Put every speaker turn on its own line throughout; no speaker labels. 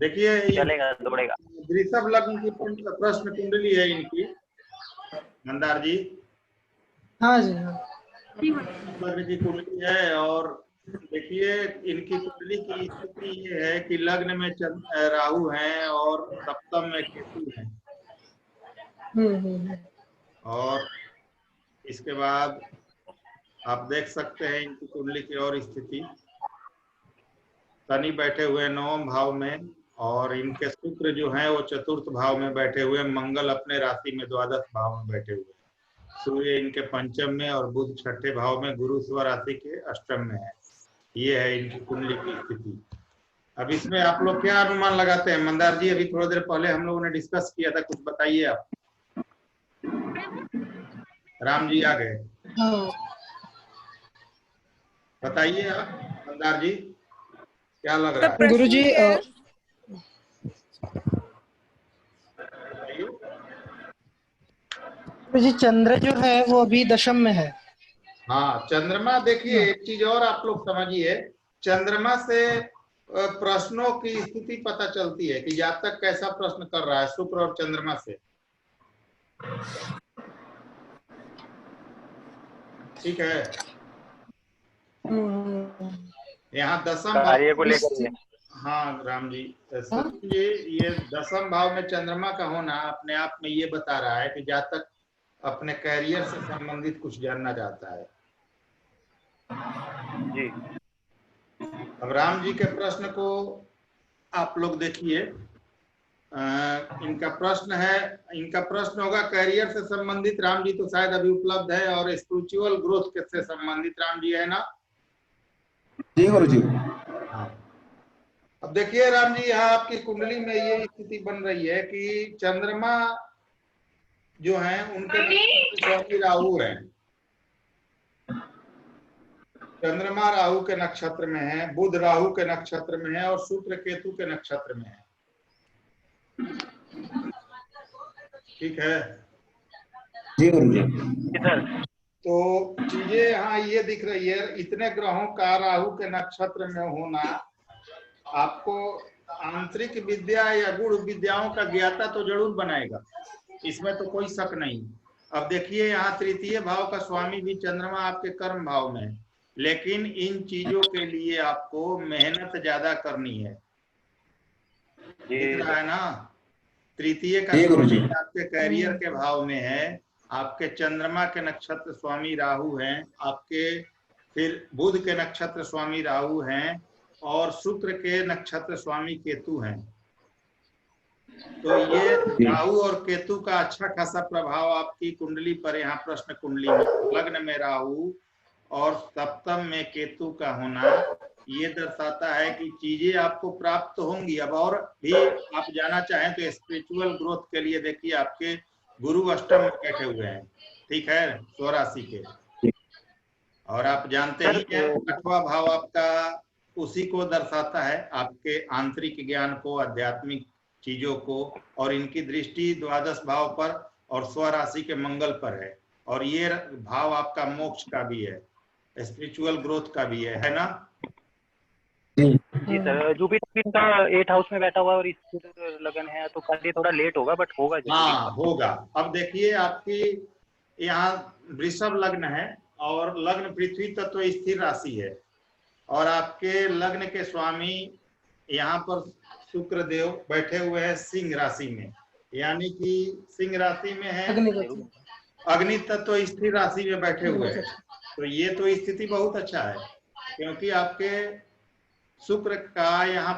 देखिए
चलेगा, दौड़ेगा।
वृषभ लग्न की प्रश्न कुंडली है इनकी, मंदार जी।
हाँ जी हाँ।
लग्न की कुंडली है और देखिए इनकी कुंडली की स्थिति ये है कि लग्न में राहु हैं और सप्तम में केतु हैं। और इसके बाद आप देख सकते हैं इनकी कुंडली की और स्थिति, शनि बैठे हुए 9वें भाव में और इनके शुक्र जो हैं वो 4th भाव में बैठे हुए, मंगल अपने राशि में 12 भाव में बैठे हुए, सूर्य इनके 5th में और बुध 6ठे भाव में, गुरु स्व राशि के 8th में है। ये है इनकी कुंडली की स्थिति। अब इसमें आप लोग क्या अनुमान लगाते हैं? मंदार जी अभी थोड़ी देर पहले हम लोगों ने डिस्कस किया था, कुछ बताइए आप। राम जी आ गए, बताइए आप मंदार जी क्या लग रहा है?
गुरुजी जी चंद्र जो है वो अभी दशम में है।
हाँ चंद्रमा, देखिए एक चीज और आप लोग समझिए, चंद्रमा से प्रश्नों की स्थिति पता चलती है कि जातक कैसा प्रश्न कर रहा है, शुक्र और चंद्रमा से। ठीक है, यहाँ दशम
कार्य को
भाव,
लेकर।
हाँ राम जी समझिए, ये 10वें भाव में चंद्रमा का होना अपने आप में ये बता रहा है कि जातक अपने कैरियर से संबंधित कुछ जानना चाहता है
जी।
अब राम जी के प्रश्न को आप लोग देखिए, इनका प्रश्न है, इनका प्रश्न होगा कैरियर से संबंधित। राम जी तो शायद अभी उपलब्ध है, और स्पिरिचुअल ग्रोथ से संबंधित राम जी है ना?
जी गुरुजी।
हाँ, अब देखिए राम जी, यहाँ आपकी कुंडली में ये स्थिति बन रही है कि चंद्रमा जो है उनके स्वामी राहु है, चंद्रमा राहु के नक्षत्र में है, बुध राहु के नक्षत्र में है और शुक्र केतु के नक्षत्र में है। ठीक है
जी गुरुजी।
तो चीजें यहाँ ये दिख रही है, इतने ग्रहों का राहु के नक्षत्र में होना आपको आंतरिक विद्या या गुण विद्याओं का ज्ञाता तो जरूर बनाएगा, इसमें तो कोई शक नहीं। अब देखिए यहाँ 3य भाव का स्वामी भी चंद्रमा आपके कर्म भाव में है, लेकिन इन चीजों के लिए आपको मेहनत ज्यादा करनी है। दिख रहा है ना? 3य का स्वामी आपके कैरियर के भाव में है, आपके चंद्रमा के नक्षत्र स्वामी राहु हैं, आपके फिर बुध के नक्षत्र स्वामी राहु हैं और शुक्र के नक्षत्र स्वामी केतु हैं। तो ये राहु और केतु का अच्छा खासा प्रभाव आपकी कुंडली पर, यहाँ प्रश्न कुंडली में लग्न में राहु और सप्तम में केतु का होना ये दर्शाता है कि चीजें आपको प्राप्त होंगी। अब और भी आप जाना चाहें तो स्पिरिचुअल ग्रोथ के लिए देखिए आपके गुरु अष्टम में बैठे हुए हैं, ठीक है, स्वराशि के, और आप जानते ही हैं 8वां भाव आपका उसी को दर्शाता है, आपके आंतरिक ज्ञान को, आध्यात्मिक चीजों को, और इनकी दृष्टि 12 भाव पर और स्वराशि के मंगल पर है, और ये भाव आपका मोक्ष का भी है, स्पिरिचुअल ग्रोथ का भी है ना?
जी सर, जुपिटर इनका 8th हाउस में बैठा हुआ और इसकी लगन है तो कार्य थोड़ा लेट होगा, बट होगा।
हाँ होगा। अब देखिए आपकी यहाँ वृषभ लग्न है और लग्न पृथ्वी तत्व स्थिर राशि है, और आपके लग्न के स्वामी यहाँ पर शुक्र देव बैठे हुए हैं सिंह राशि में, यानी कि सिंह राशि में है, अग्नि तत्व स्थिर राशि में बैठे हुए हैं। तो ये तो स्थिति बहुत अच्छा है, क्योंकि आपके शुक्र का यहाँ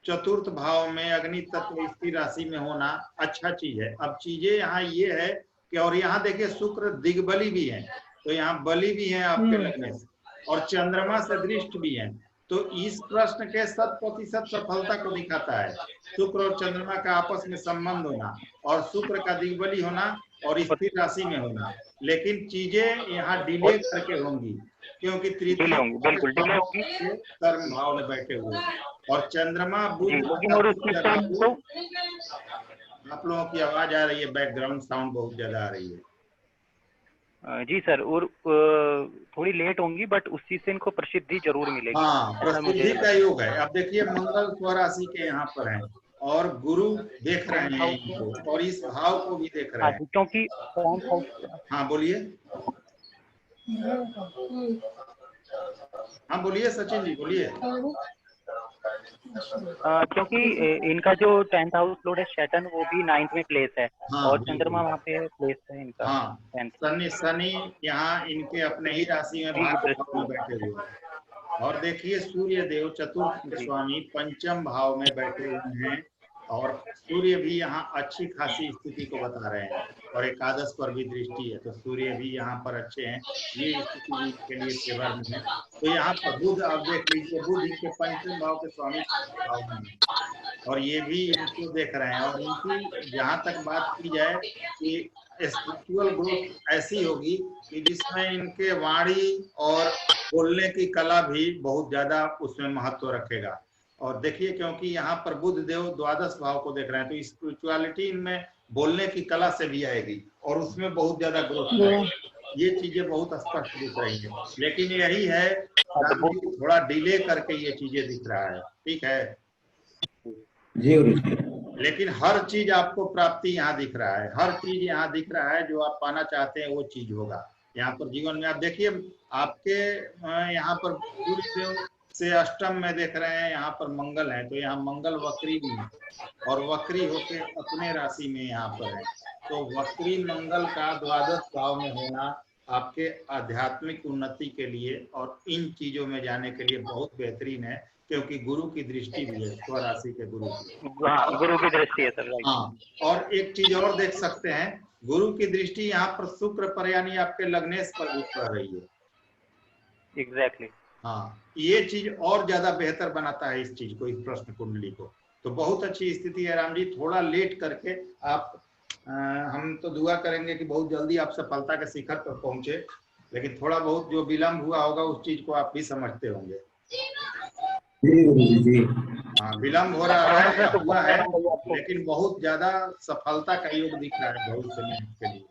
4th भाव में अग्नि तत्व स्थिर राशि में होना अच्छा चीज है। अब चीजें यहाँ ये है कि, और यहाँ देखिए शुक्र दिग्बली भी है, तो यहाँ बलि भी है आपके लग्न से, और चंद्रमा से दृष्ट भी है, तो इस प्रश्न के 100% सफलता को दिखाता है। शुक्र और चंद्रमा का आपस में संबंध होना और शुक्र का दिग्बली होना और स्थिर राशि में होना, लेकिन चीजें यहाँ डिले करके होंगी, क्योंकि 3य कर्म भाव में बैठे हुए और चंद्रमा बुध। आप लोगों की आवाज आ रही है, बैकग्राउंड साउंड बहुत ज्यादा आ रही है।
जी सर, और थोड़ी लेट होंगी बट उस चीज से इनको प्रसिद्धि जरूर मिलेगी।
हाँ,
ऐसा मुझे
प्रसिद्धि
लगता
का योग है। अब देखिए मंगल स्वराशि के यहाँ पर है और गुरु देख रहे
टेंथ
हैं
हाउस में।
इनको और इस भाव को भी देख रहे
हाँ
हैं।
जी, क्योंकि टेंथ हाउस,
हाँ बोलिए, हाँ बोलिए सचिन जी बोलिए।
क्योंकि इनका जो 10th हाउस लॉर्ड है सैटर्न, वो भी 9th में प्लेस है
हाँ
और
बिल्कुल।
चंद्रमा वहाँ पे प्लेस है इनका
हाँ
10th।
शनि यहाँ इनके अपने ही राशि में भाग्य भाव में बैठे हुए हैं। और देखिए सूर्य देव चतुर्थ के
जी।
स्वामी पंचम भाव में बैठे हुए हैं और सूर्य भी यहाँ अच्छी खासी स्थिति को बता रहे हैं और एकादश पर भी दृष्टि है, तो सूर्य भी यहाँ पर अच्छे हैं, ये स्थिति भी इनके लिए फेवर में है। तो यहाँ पर बुध, आप देख लीजिए बुध इनके पंचम भाव के स्वामी भाव में है और ये भी इनको देख रहे हैं। और इनकी जहाँ तक बात की जाए कि स्पिरिचुअल ग्रोथ ऐसी होगी कि जिसमें इनके वाणी और बोलने की कला भी बहुत ज्यादा उसमें महत्व रखेगा। और देखिए क्योंकि यहाँ पर बुध देव द्वादश भाव को देख रहे हैं, तो स्पिरिचुअलिटी इनमें बोलने की कला से भी आएगी और उसमें बहुत ज्यादा ग्रोथ आएगी। ये चीजें बहुत स्पष्ट दिख रही है, लेकिन यही है राम जी थोड़ा डिले करके ये चीजें दिख रहा है। ठीक है
जी गुरु जी।
लेकिन हर चीज आपको प्राप्ति यहाँ दिख रहा है, हर चीज यहाँ दिख रहा है, जो आप पाना चाहते हैं वो चीज होगा यहाँ पर जीवन में। आप देखिए आपके यहाँ पर सूर्यदेव से अष्टम में देख रहे हैं, यहाँ पर मंगल है, तो यहाँ मंगल वक्री भी है और वक्री होके अपने राशि में यहाँ पर है। तो वक्री मंगल का द्वादश भाव में होना आपके आध्यात्मिक उन्नति के लिए और इन चीजों में जाने के लिए बहुत बेहतरीन है, क्योंकि गुरु की दृष्टि भी है, स्वराशि के गुरु की।
हाँ, गुरु की दृष्टि है सर।
हाँ, और एक चीज और देख सकते हैं, गुरु की दृष्टि यहाँ पर शुक्र पर यानी आपके लग्नेश पर भी पड़ रही है।
एग्जैक्टली।
हाँ, ये चीज और ज्यादा बेहतर बनाता है इस चीज को, इस प्रश्न कुंडली को। तो बहुत अच्छी स्थिति है राम जी, थोड़ा लेट करके आप हम तो दुआ करेंगे कि बहुत जल्दी आप सफलता के शिखर पर पहुंचे, लेकिन थोड़ा बहुत जो विलम्ब हुआ होगा उस चीज को आप भी समझते होंगे।
जी गुरु जी।
हाँ, विलम्ब हो रहा है, हुआ है, लेकिन बहुत ज्यादा सफलता का योग दिख रहा है भविष्य में आपके लिए।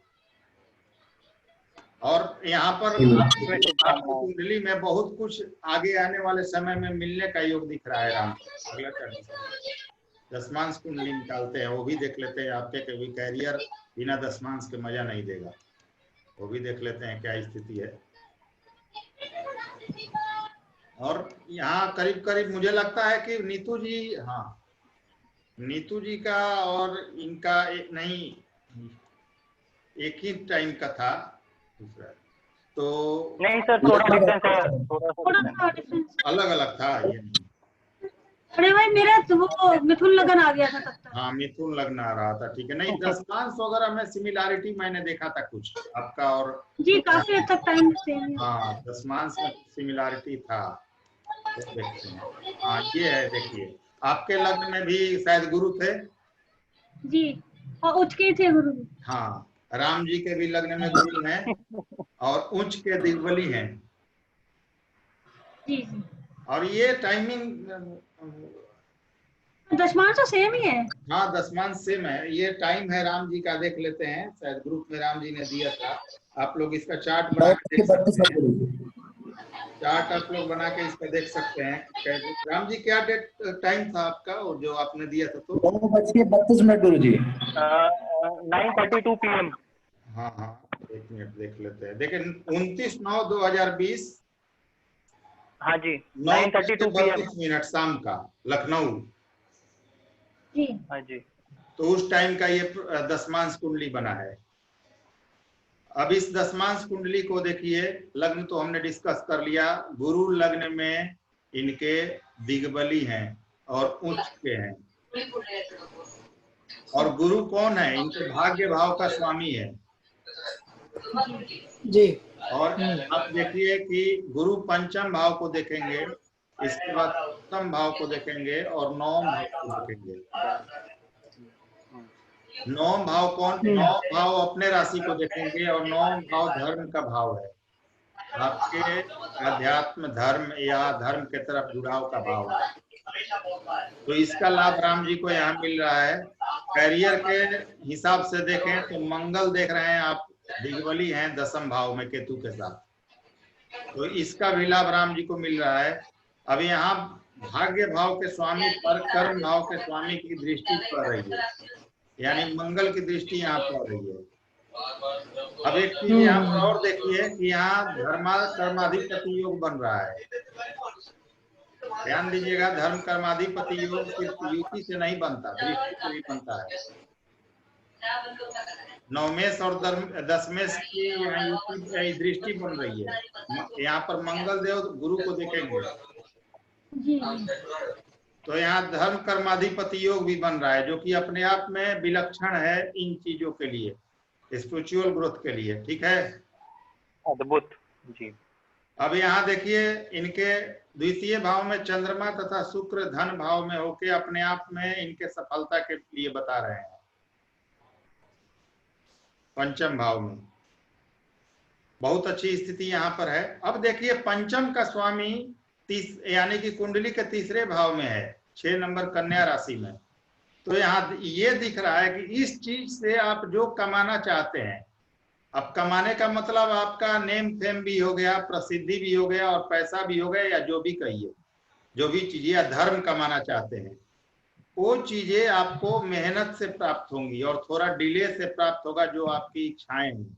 और यहाँ पर आपकी कुंडली में बहुत कुछ आगे आने वाले समय में मिलने का योग दिख रहा है राम। दशमांश कुंडली निकालते हैं, वो भी देख लेते हैं आपके, कभी कैरियर बिना दशमांश के मजा नहीं देगा, वो भी देख लेते हैं क्या स्थिति है। और यहाँ करीब करीब मुझे लगता है कि नीतू जी, हाँ नीतू जी का और इनका नहीं एक ही टाइम का था, तो
नहीं सर, थोड़ा डिफरेंस है, थोड़ा
डिफरेंस
अलग अलग था ये।
अरे भाई मेरा तो वो मिथुन लगन आ गया था तब तक।
हाँ मिथुन लगन आ रहा था, ठीक है। नहीं दशमांश वगैरह में सिमिलैरिटी मैंने देखा था कुछ आपका और
जी, काफी हद तक टाइम सेम है।
हाँ दशमांश में सिमिलैरिटी था, तो देखते हैं। हाँ ये है, देखिए आपके लग्न में भी शायद गुरु थे
जी, और उच्च के थे गुरु जी।
हाँ, राम जी के भी लग्न में गुरु हैं और उच्च के दिग्बली हैं
जी जी।
और ये टाइमिंग
दशमांश तो सेम ही है।
हाँ दशमांश सेम है, ये टाइम है राम जी का, देख लेते हैं, शायद ग्रुप में राम जी ने दिया था, आप लोग इसका चार्ट बना के देख सकते हैं। चार्ट आप लोग बना के इसका देख सकते हैं। राम जी क्या डेट टाइम था आपका और जो आपने दिया था? तो
2:32 गुरु जी।
9:32 PM।
हाँ हाँ, एक मिनट देख लेते हैं। देखिए 29/9/2020।
हाँ जी, 9:32 PM
शाम का, लखनऊ
जी।
हाँ जी।
तो उस टाइम का ये दशमांश कुंडली बना है। अब इस दशमांश कुंडली को देखिए, लग्न तो हमने डिस्कस कर लिया, गुरु लग्न में इनके दिग्बली हैं और उच्च के हैं। और गुरु कौन है? इनके भाग्य भाव का स्वामी है
जी।
और आप देखिए कि गुरु पंचम भाव को देखेंगे, इसके बाद सप्तम भाव को देखेंगे और नवम भाव को देखेंगे। नवम भाव कौन? नवम भाव अपने राशि को देखेंगे और नवम भाव धर्म का भाव है, आपके अध्यात्म धर्म या धर्म के तरफ जुड़ाव का भाव है। तो इसका लाभ राम जी को यहाँ मिल रहा है। करियर के हिसाब से देखें तो मंगल देख रहे हैं आप दिग्बली हैं 10th भाव में केतु के साथ, तो इसका भी लाभ राम जी को मिल रहा है। अब यहाँ भाग्य भाव के स्वामी पर कर्म भाव के स्वामी की दृष्टि पड़ रही है, यानी मंगल की दृष्टि यहाँ पड़ रही है। अब एक चीज यहाँ पर और देखिए कि यहाँ धर्मा कर्माधिपति योग बन रहा है। ध्यान दीजिएगा, धर्म कर्माधिपति योग सिर्फ युति से नहीं बनता, दृष्टि से भी बनता है। नवमेश और दशमेश की यहाँ युति दृष्टि बन रही है। यहाँ पर मंगल देव गुरु को देखेंगे तो यहाँ धर्म कर्माधिपति योग भी बन रहा है, जो कि अपने आप में विलक्षण है इन चीजों के लिए, स्पिरिचुअल ग्रोथ के लिए। ठीक है,
अद्भुत जी।
अब यहाँ देखिए इनके द्वितीय भाव में चंद्रमा तथा शुक्र धन भाव में होके अपने आप में इनके सफलता के लिए बता रहे हैं। पंचम भाव में बहुत अच्छी स्थिति यहाँ पर है। अब देखिए पंचम का स्वामी यानी कि कुंडली के तीसरे भाव में है, 6 नंबर कन्या राशि में। तो यहाँ ये दिख रहा है कि इस चीज से आप जो कमाना चाहते हैं, अब कमाने का मतलब आपका नेम फेम भी हो गया, प्रसिद्धि भी हो गया और पैसा भी हो गया, या जो भी कहिए, जो भी चीजें या धर्म कमाना चाहते हैं, वो चीजें आपको मेहनत से प्राप्त होंगी और थोड़ा डिले से प्राप्त होगा। जो आपकी इच्छाएं हैं,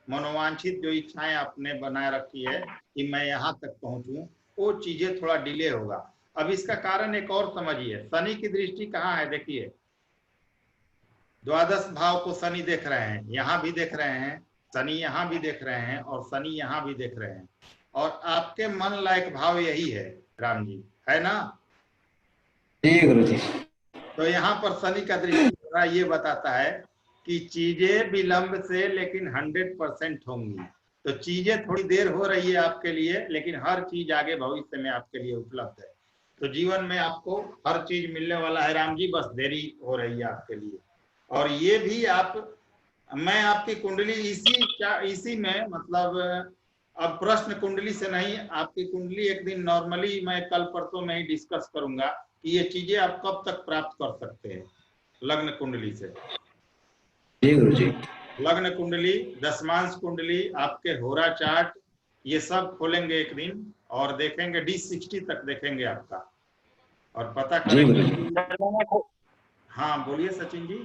मनोवांछित जो इच्छाएं आपने बनाए रखी है कि मैं यहाँ तक पहुंचूं, वो चीजें थोड़ा डिले होगा। अब इसका कारण एक और समझिए, शनि की दृष्टि कहाँ है? देखिए द्वादश भाव को शनि देख रहे हैं, यहाँ भी देख रहे हैं, शनि यहाँ भी देख रहे हैं और शनि यहाँ भी देख रहे हैं, और आपके मन लायक भाव यही है राम जी, है ना?
जी गुरु जी।
तो यहाँ पर शनि का दृष्टि ये बताता है कि चीजें विलंब से लेकिन 100% होंगी। तो चीजें थोड़ी देर हो रही है आपके लिए, लेकिन हर चीज आगे भविष्य में आपके लिए उपलब्ध है। तो जीवन में आपको हर चीज मिलने वाला है राम जी, बस देरी हो रही है आपके लिए। और ये भी मैं आपकी कुंडली इसी में मतलब अब प्रश्न कुंडली से नहीं, आपकी कुंडली एक दिन नॉर्मली मैं कल परसों में ही डिस्कस करूंगा कि ये चीजें आप कब तक प्राप्त कर सकते हैं लग्न कुंडली से।
जी गुरु जी।
लग्न कुंडली, दशमांश कुंडली, आपके होरा चार्ट, ये सब खोलेंगे एक दिन और देखेंगे, D60 तक देखेंगे आपका और पता करेंगे। हाँ बोलिए सचिन जी।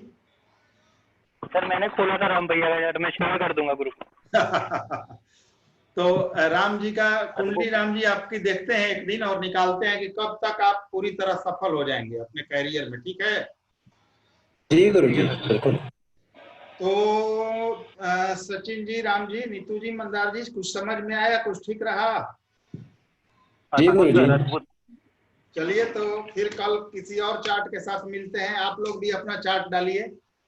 सर मैंने खोला था राम भैया का यार, मैं शेयर कर दूंगा ग्रुप।
तो राम जी का कुंडली राम जी आपकी देखते हैं एक दिन और निकालते हैं कि कब तक आप पूरी तरह सफल हो जाएंगे अपने कैरियर में। ठीक है
जी गुरु जी, बिल्कुल।
तो सचिन जी, राम जी, नीतू जी, मंदार जी, कुछ समझ में आया? कुछ ठीक रहा?
जी गुरु जी।
चलिए तो फिर कल किसी और चार्ट के साथ मिलते हैं। आप लोग भी अपना चार्ट डालिए,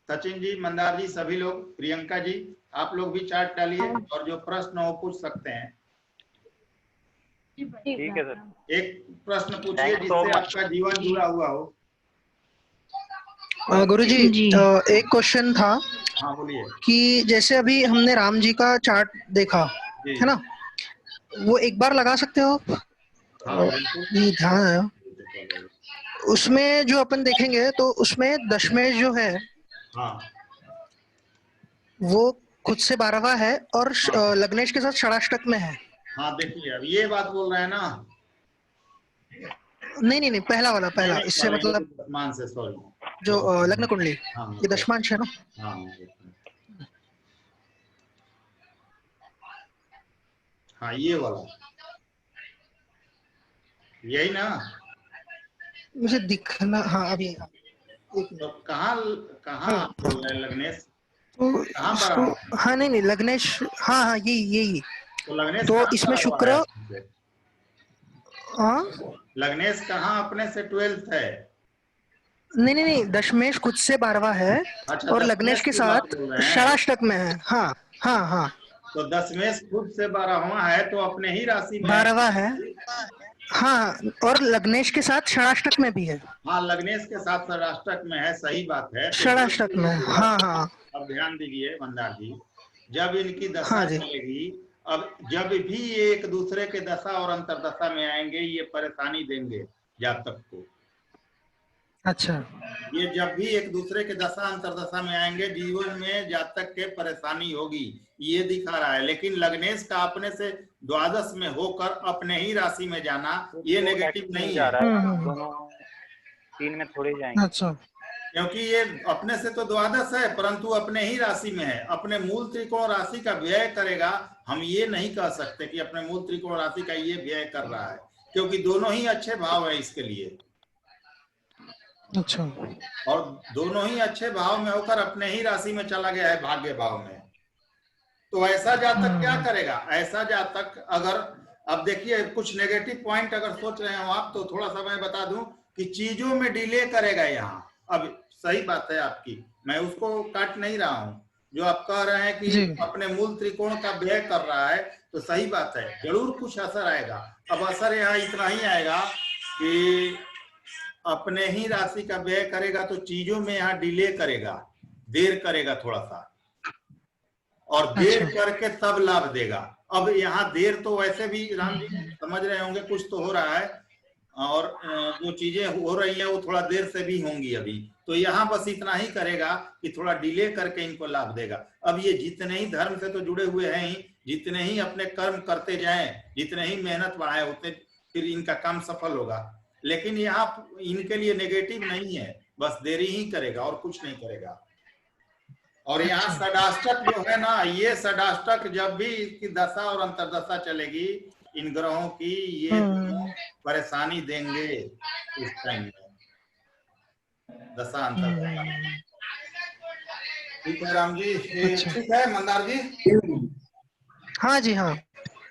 सचिन जी, मंदार जी, सभी लोग, प्रियंका जी, आप लोग भी चार्ट डालिए और जो प्रश्न हो पूछ सकते हैं।
ठीक है सर।
एक प्रश्न पूछिए जिससे आपका जीवन जुड़ा हुआ हो।
गुरुजी एक क्वेश्चन था।
हाँ बोलिए।
कि जैसे अभी हमने राम जी का चार्ट देखा है ना, वो एक बार लगा सकते हो आप? ये ध्यान आया उसमें जो अपन देखेंगे तो उसमें दशमेश जो है वो खुद से 12वां है और लग्नेश के साथ षडाष्टक में है।
हाँ देखिए अब ये बात बोल रहे हैं ना।
नहीं पहला वाला, पहला इससे मतलब
मान से सॉरी
जो लग्न कुंडली, ये दशमांश है ना।
हाँ ये वाला यही ना
मुझे दिखना। हाँ अभी
तो कहाँ बोल रहे हैं लग्नेश?
तो हाँ नहीं लग्नेश, हाँ यही
तो लग्नेश
तो इसमें शुक्र। हाँ
लग्नेश कहाँ अपने से 12th है?
नहीं दशमेश खुद से 12वां है। अच्छा, और लग्नेश के साथ षडाष्टक में है। हाँ
तो दशमेश खुद से 12वां है तो अपने ही राशि में
12वां है। हाँ और लग्नेश के साथ षडाष्टक में भी है।
हाँ लग्नेश के साथ षडाष्टक में है, सही बात है,
षडाष्टक में। हाँ
अब ध्यान दीजिए मंदार जी, जब इनकी दशा चलेगी, अब जब भी ये एक दूसरे के दशा और अंतरदशा में आएंगे ये परेशानी देंगे जातक को।
अच्छा,
ये जब भी एक दूसरे के दशा अंतरदशा में आएंगे जीवन में जातक के परेशानी होगी। ये दिखा रहा है, लेकिन लग्नेश का अपने से द्वादश में होकर अपने ही राशि में जाना ये नेगेटिव नहीं
जा
है।
रहा है, दोनों 3 में थोड़े जाएंगे।
अच्छा,
क्योंकि ये अपने से तो द्वादश है परंतु अपने ही राशि में है, अपने मूल त्रिकोण राशि का व्यय करेगा। हम ये नहीं कह सकते कि अपने मूल त्रिकोण राशि का ये व्यय कर रहा है, क्योंकि दोनों ही अच्छे भाव है इसके लिए।
अच्छा,
और दोनों ही अच्छे भाव में होकर अपने ही राशि में चला गया है, भाग्य भाव में। तो ऐसा जातक क्या करेगा? ऐसा जातक अगर, अब देखिए कुछ नेगेटिव पॉइंट अगर सोच रहे हो आप, तो थोड़ा सा मैं बता दूं कि चीजों में डिले करेगा यहाँ। अब सही बात है आपकी, मैं उसको काट नहीं रहा हूं। जो आप कह रहे हैं कि अपने मूल त्रिकोण का व्यय कर रहा है, तो सही बात है, जरूर कुछ असर आएगा। अब असर यहाँ इतना ही आएगा कि अपने ही राशि का व्यय करेगा तो चीजों में यहाँ डिले करेगा, देर करेगा थोड़ा सा, और देर करके तब लाभ देगा। अब यहाँ देर तो वैसे भी राम जी समझ रहे होंगे कुछ तो हो रहा है, और जो चीजें हो रही है वो थोड़ा देर से भी होंगी अभी। तो यहाँ बस इतना ही करेगा कि थोड़ा डिले करके इनको लाभ देगा। अब ये जितने ही धर्म से तो जुड़े हुए हैं, जितने ही अपने कर्म करते जाएं, जितने ही मेहनत बढ़ाए, उतने फिर इनका काम सफल होगा। लेकिन यहाँ इनके लिए नेगेटिव नहीं है, बस देरी ही करेगा और कुछ नहीं करेगा। और यहाँ षडाष्टक जो है ना, ये षडाष्टक जब भी इसकी दशा और अंतर्दशा चलेगी इन ग्रहों की, ये परेशानी देंगे इस टाइम में, दशा अंतर्दशा। ठीक है राम जी, ठीक है मंदार जी।
हाँ जी, हाँ।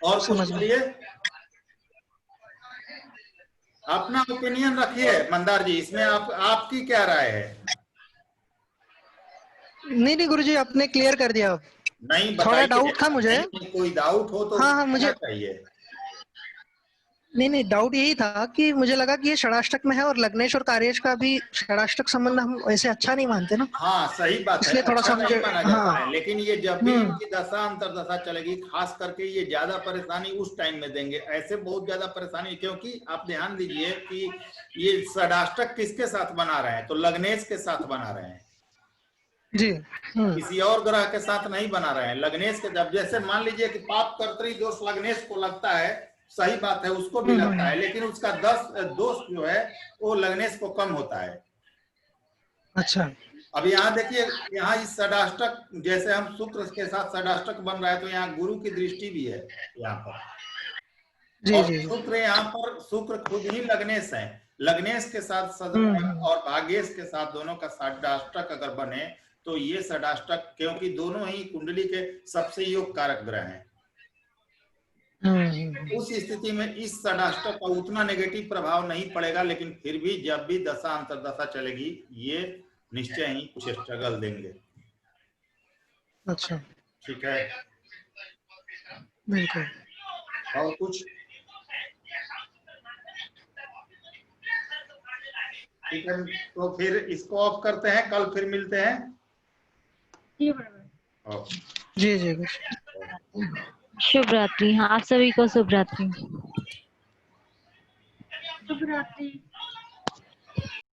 और कुछ बोलिए, अपना ओपिनियन रखिए मंदार जी, इसमें आपकी क्या राय है?
नहीं गुरुजी, आपने क्लियर कर दिया।
नहीं,
थोड़ा डाउट था मुझे।
कोई डाउट हो तो
हाँ मुझे
चाहिए।
नहीं डाउट यही था कि मुझे लगा कि ये षडाष्टक में है, और लग्नेश और कार्येश का भी षडाष्टक संबंध हम ऐसे अच्छा नहीं मानते ना।
हाँ सही बात है,
इसलिए थोड़ा सा मुझे
हाँ, लेकिन ये जब भी इनकी दशा अंतर्दशा चलेगी, खास करके ये ज्यादा परेशानी उस टाइम में देंगे। ऐसे बहुत ज्यादा परेशानी, क्योंकि आप ध्यान दीजिए कि ये षडाष्टक किसके साथ बना रहे हैं, तो लग्नेश के साथ बना रहे हैं
जी।
किसी और ग्रह के साथ नहीं बना रहे हैं, लग्नेश के। जब जैसे मान लीजिए कि पाप कर्तरी दोष लग्नेश को लगता है, सही बात है, उसको भी लगता है, लेकिन उसका 10 दोष जो है वो लग्नेश को कम होता है।
अच्छा,
अब यहाँ देखिए, यहाँ इस षडाष्टक, जैसे हम शुक्र के साथ षडाष्टक बन रहा है, तो यहाँ गुरु की दृष्टि भी है यहाँ पर। जी। शुक्र यहाँ पर, शुक्र खुद ही लग्नेश है, लग्नेश के साथ सदग्रह और भाग्येश के साथ दोनों का षडाष्टक अगर बने, तो ये षडाष्टक, क्योंकि दोनों ही कुंडली के सबसे योग कारक ग्रह हैं, उस स्थिति में इस षडाष्टक का उतना नेगेटिव प्रभाव नहीं पड़ेगा। लेकिन फिर भी जब भी दशा अंतर्दशा चलेगी, ये निश्चय ही कुछ स्ट्रगल देंगे।
अच्छा,
ठीक है,
बिल्कुल।
और कुछ? ठीक है, तो फिर इसको ऑफ करते हैं, कल फिर मिलते हैं।
जी जी,
शुभ रात्रि। हाँ, आप सभी को शुभ रात्रि।
शुभ रात्रि।